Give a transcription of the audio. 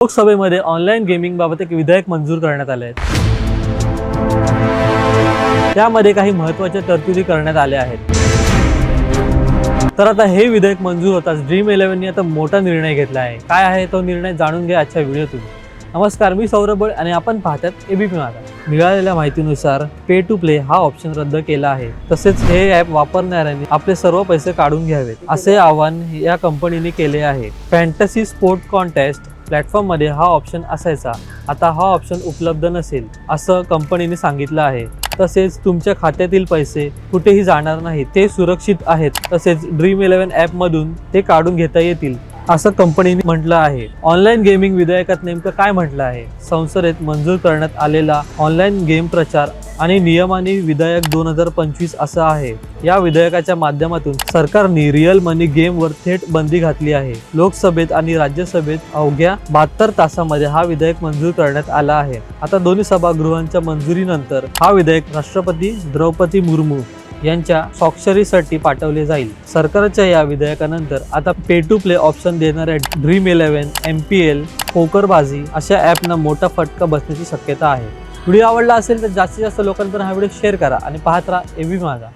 लोकसभेमध्ये online gaming बाबत एक विधेयक मंजूर करण्यात आले आहे। त्यामध्ये काही महत्त्वाच्या तरतुदी करण्यात आल्या आहेत। तर आता हे विधेयक मंजूर होताच ड्रीम11 ने आता मोठा निर्णय घेतला आहे। काय आहे तो निर्णय जाणून घ्या आजच्या व्हिडिओतून। नमस्कार, मी सौरभ आणि आपण पाहतात एबीपी माझा। मिळालेल्या माहितीनुसार पे टू प्ले हा ऑप्शन रद्द केला आहे। तसेच हे ॲप वापरणाऱ्यांनी आपले सर्व पैसे काढून घ्यावेत असे आवाहन या कंपनीने केले आहे। फॅन्टसी स्पोर्ट कॉन्टेस्ट प्लॅटफॉर्म मध्ये हा ऑप्शन असायचा, आता हा ऑप्शन उपलब्ध नसेल असं कंपनीने सांगितलं आहे। तसेच तुमच्या खात्यातील पैसे कुठेही जाणार नाही, ते सुरक्षित आहेत। तसेच ड्रीम11 ॲप मधून ते काढून घेता येतील असं कंपनीने म्हटलं आहे। ऑनलाईन गेमिंग विधेयकात नेमकं काय म्हटलं आहे? संसदेत मंजूर करण्यात आलेला ऑनलाईन गेम प्रचार आणि नियमांनी विधेयक 2025 असं आहे। या विधेयकाच्या माध्यमातून सरकारने रिअल मनी गेमवर थेट बंदी घातली आहे। लोकसभेत आणि राज्यसभेत अवघ्या 72 तासामध्ये हा विधेयक मंजूर करण्यात आला आहे। आता दोन्ही सभागृहांच्या मंजुरीनंतर हा विधेयक राष्ट्रपती द्रौपदी मुर्मू यांच्या स्वाक्षरीसाठी पाठवले जाईल। सरकारच्या या विधेयकानंतर आता पे टू प्ले ऑप्शन देणाऱ्या ड्रीम11, MPL, पोकरबाजी अशा ॲपना मोठा फटका बसण्याची शक्यता आहे। व्हिडिओ आवडला असेल तर जास्तीत जास्त लोकांपर्यंत हा व्हिडिओ शेअर करा आणि पाहत राहा एबीपी माझा।